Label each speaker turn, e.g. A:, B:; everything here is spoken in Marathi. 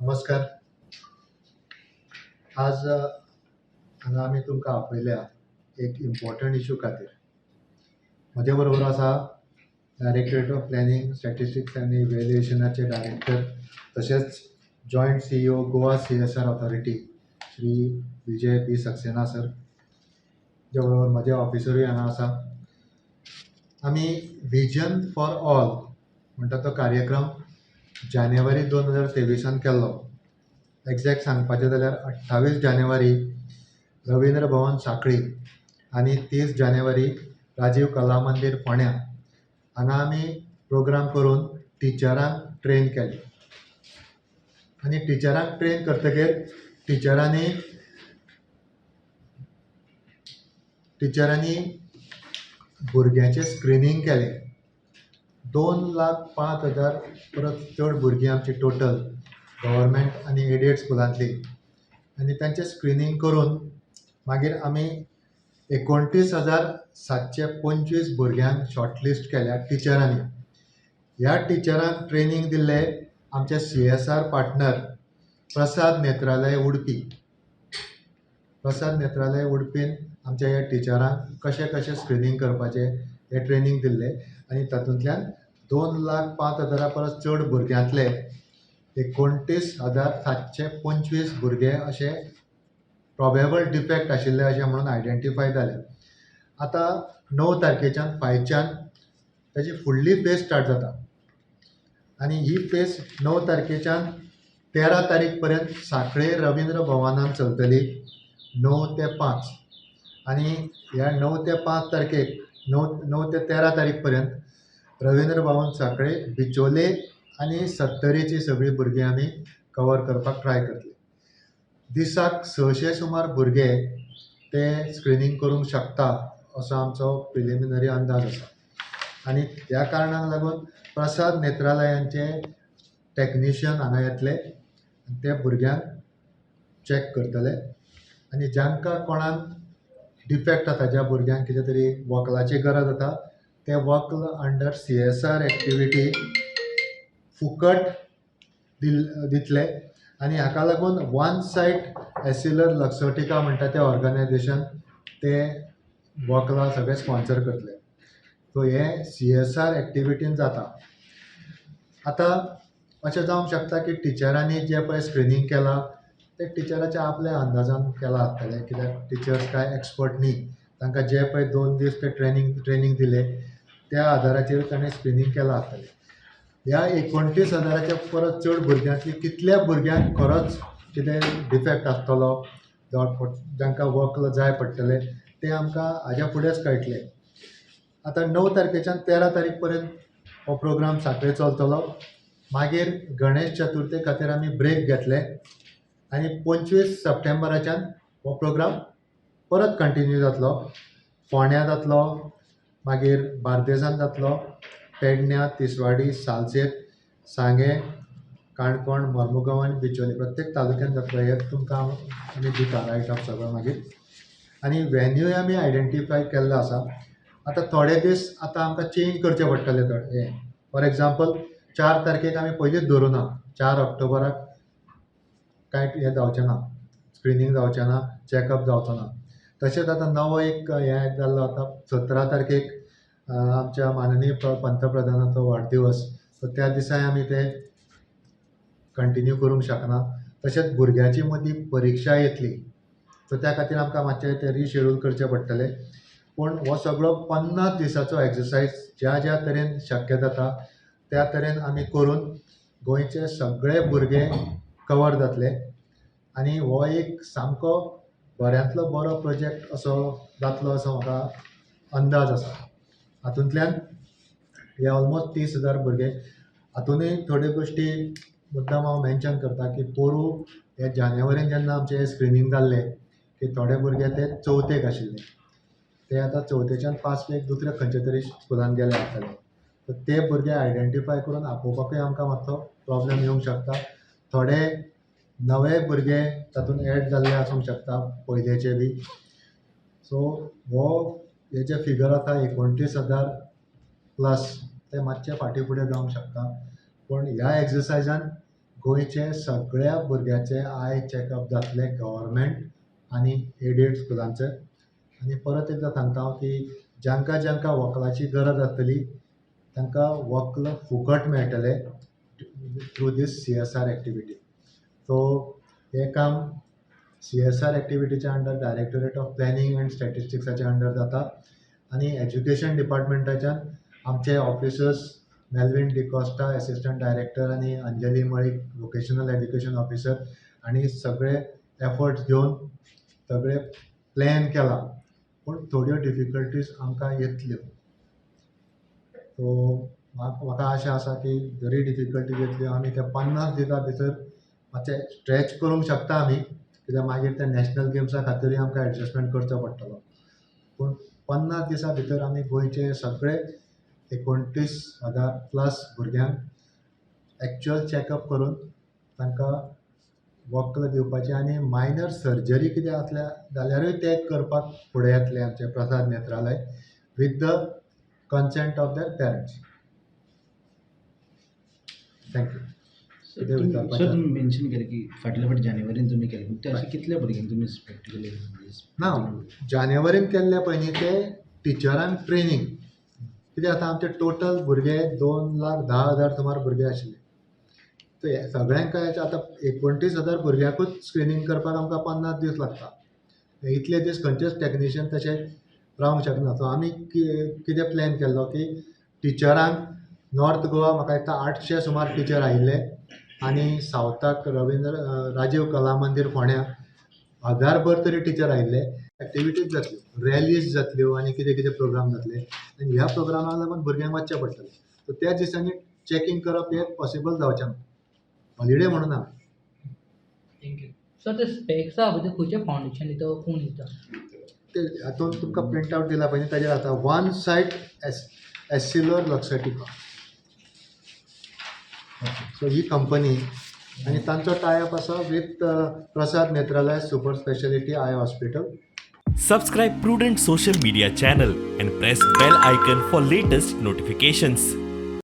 A: नमस्कार. आज हांगा आमी तुमकां आपयल्या एक इम्पॉर्टंट इश्यू खातीर. म्हजे बरोबर आसा डायरेक्टरेट ऑफ प्लॅनिंग, स्टॅटिस्टिक्स आनी इव्हॅल्युएशनाचे डायरेक्टर, तशेंच joint CEO Goa CSR authority Shri Vijay P Saxena sir. जे बरोबर म्हजे ऑफिसरूय हांगा आसा. आमी विजन फॉर ऑल म्हणटा तो कार्यक्रम जानेवारी 2023 केल्लो. एक्झॅक्ट सांगपाचें जाल्यार 28 जानेवारी रवींद्र भवन सांखळी आनी 30 जानेवारी राजीव कला मंदिर फोंड्या हांगा आमी प्रोग्राम करून टिचरांक ट्रेन केले. आनी टिचरांक ट्रेन करतकीर टिचरांनी भुरग्यांचें स्क्रिनींग केलें. 2,05,000 परस चड भुरगीं आमची टोटल गव्हर्मेंट आनी एडेड स्कुलांतली, आनी तांचें स्क्रिनींग करून मागीर आमी 29,725 भुरग्यांक शॉर्टलिस्ट केल्या टिचरांनी. ह्या टिचरांक ट्रेनींग दिल्ले आमचे CSR पार्टनर प्रसाद नेत्रालय उडपीन आमच्या ह्या टिचरांक कशें स्क्रिनींग करपाचें हें ट्रेनींग दिल्लें. आनी तातूंतल्यान 2,05,000 परस चड भुरग्यांतले 29,725 भुरगे अशे प्रॉबेबल डिफेक्ट आशिल्ले अशें म्हणून आयडेंटिफाय जाले. आतां 9 तारखेच्यान फायच्यान ताची फुडली फेज स्टार्ट जाता. आनी ही फेज 9 तारखेच्यान 13 तारीख पर्यंत सांखळे रवींद्र भवनान चलतली 9 ते 5. आनी ह्या 9 ते 5 तारखेक 9 ते 13 तारीख पर्यंत रवींद्र भवन सांखळे, बिचोले आनी सत्तरीची सगळीं भुरगीं आमी कवर करपाक ट्राय करतले. दिसाक 600 सुमार भुरगे ते स्क्रिनींग करूंक शकता असो आमचो प्रिलिमिनरी अंदाज आसा. आनी ह्या कारणाक लागून प्रसाद नेत्रालयांचे टॅक्निशियन हांगा येतले, ते भुरग्यांक चॅक करतले. आनी जांकां कोणाक डिफेक्ट जाता, ज्या भुरग्यांक कितें तरी वक्लाची गरज जाता, ते वक्ल अंडर CSR एक्टिविटी फुकट दितले. आनी हाका लागून वन सायट एसिलर लक्सोटिका म्हणटा तें ऑर्गनायझेशन ते वक्लां सगळे स्पॉन्सर करतले. सो हे CSR एक्टिविटीन जाता. आतां अशें जावंक शकता की टिचरांनी जे पळय स्क्रिनींग केलां ते टिचराच्या आपल्या अंदाजान केलां आसतलें, कित्याक टिचर्स कांय एक्सपर्ट न्ही. तांकां जे पळय 2 दीस ते ट्रेनींग दिले त्या आदाराचेर ताणें स्क्रिनींग केलां आसतलें. ह्या 29,000 परस चड भुरग्यांतली कितल्या भुरग्यांक खरोच कितें डिफेक्ट आसतलो, जांकां वक्ल जाय पडटले, ते आमकां हाज्या फुडेंच कळटलें. आतां 9 तारखेच्यान 13 तारीख पर्यंत हो प्रोग्राम सांखळे चलतलो. मागीर गणेश चतुर्थी खातीर आमी ब्रेक घेतले आनी 25 सप्टेंबराच्यान हो प्रोग्राम परत कंटिन्यू जातलो. फोंड्या जातलो, मागीर बार्देजान जातलो, पेडण्यां, तिसवाडी, सालसेत, सांगे, काणकोण, मर्मुगांव आनी बिचोले प्रत्येक तालुक्यान जातलो. हे तुमकां आमी दिता रायट अप सगळो मागीर. आनी वेन्यूय आमी आयडेंटिफाय केल्लो आसा. आतां थोडे दीस आमकां चेंज करचे पडटले. हे फॉर एग्जाम्पल 4 तारखेक आमी पयलींच धरुना, 4 ऑक्टोबराक कांय हें जावचें ना, स्क्रिनींग जावचें ना, चॅकअप जावचो ना. तशेंच आतां नवो एक हें जाल्लो आतां 17 तारखेक आमच्या माननीय पंतप्रधानाचो वाडदिवस. सो त्या दिसाय आमी ते कंटिन्यू करूंक शकना. तशेंच भुरग्यांची मदीं परिक्षा येतली, सो त्या खातीर आमकां मातशें तें रिशेड्यूल करचें पडटलें. पूण हो सगळो 50 दिसाचो एक्सरसायज ज्या तरेन शक्य जाता त्या तरेन आमी करून गोंयचे सगळे भुरगे कवर जातले. आनी हो एक सामको बऱ्यांतलो बरो प्रोजेक्ट असो जातलो असो म्हाका अंदाज आसा. हातूंतल्यान हे ऑलमोस्ट 30,000 भुरगे. हातूनय थोड्यो गोश्टी मुद्दाम हांव मेन्शन करता की पोरू हे जानेवारीन जेन्ना आमचें स्क्रिनींग जाल्लें की थोडे भुरगे ते चवथेक आशिल्ले, ते आतां चवथेच्यान 5वेक दुसऱ्या खंयच्या तरी स्कुलान गेले आसतले. सो ते भुरगे आयडेंटिफाय करून आपोवपाकूय आमकां मातसो प्रॉब्लेम येवंक शकता. थोडे नवे भुरगे तातूंत एड जाल्ले आसूंक शकता पयलेचे बी. सो हो हे जे फिगर आसा 29,000 प्लस ते मातशे फाटीं फुडें जावंक शकता. पूण ह्या एक्सरसायजान गोंयचे सगळ्या भुरग्याचे आय चॅकअप जातले गव्हर्मेंट आनी एडेड स्कुलांचे. आनी परत एकदां सांगता हांव की जांकां जांकां वक्लाची गरज आसतली तांकां वक्ल फुकट मेळटले through this CSR activity. So हें काम CSR एक्टिविटीच्या under directorate of planning and स्टॅटिस्टिक्साच्या अंडर जाता. आनी एज्युकेशन डिपार्टमेंटाच्यान आमचे officers Melvin D'Costa assistant director आनी Anjali Malik vocational education officer आनी सगळे एफर्ट्स घेवन सगळे प्लॅन केला. पूण थोड्यो डिफिकल्टीज आमकां येतल्यो. सो म्हाका आशा आसा की जरी डिफिकल्टीज येतल्यो आमी ते 50 दिसां भितर मातशें स्ट्रेच करूंक शकता आमी, कित्याक मागीर ते नॅशनल गेम्सा खातीरूय आमकां एडजस्टमेंट करचो पडटलो. पूण 50 दिसां भितर आमी गोंयचे सगळे 29,000 प्लस भुरग्यांक एक्चुअल चॅकअप करून तांकां वक्ल दिवपाचें आनी मायनर सर्जरी कितें आसल्या जाल्यारूय ते करपाक फुडें येतले आमचे Prasad Netralaya with the consent of their parents. Thank you. कितें
B: सर
A: विचारपाचें?
B: तुम्ही मेन्शन केलें की फाटल्या फावट जानेवारीन तुमी केलें, ते अशें कितल्या भुरग्यांक तुमी प्रॅक्टिकली
A: ना, जानेवारीन केल्ले पळय न्ही ते टिचरांक ट्रेनींग. कितें आतां आमचे टोटल भुरगे 2,10,000 सुमार भुरगे आशिल्ले. सो हे सगळ्यांक आतां 29,000 भुरग्यांकूच स्क्रिनींग करपाक आमकां 50 दीस लागता. इतले दीस खंयचेच टॅक्निशियन तशे रावंक शकना. सो आमी कितें प्लॅन केल्लो की टिचरांक नॉर्थ गोवा म्हाका दिसता 800 सुमार टिचर आयिल्ले आनी सावथाक राजीव कला मंदीर फोंड्या 1000 तरी टिचर आयिल्ले. एक्टिविटीज जातल्यो, रॅलीज जातल्यो आनी कितें कितें प्रोग्राम जातले. आनी ह्या प्रोग्रामाक लागून भुरग्यांक वचचें पडटलें. सो त्या दिसांनी चॅकींग करप हें पॉसिबल जावचें ना. हॉलिडे म्हणून ना.
C: थँक्यू. सर ते स्पेक्सा भितर खंयचें फावंडेशन दिता कोण दिता?
A: ते हातूंत तुमकां प्रिंट आवट दिला पळय ताजेर आसा one side Essilor Luxottica. So ही कंपनी आनी तांचो टायअप आसा with Prasad Netralaya super speciality eye hospital.
D: Subscribe Prudent social media channel and press bell icon for latest notifications.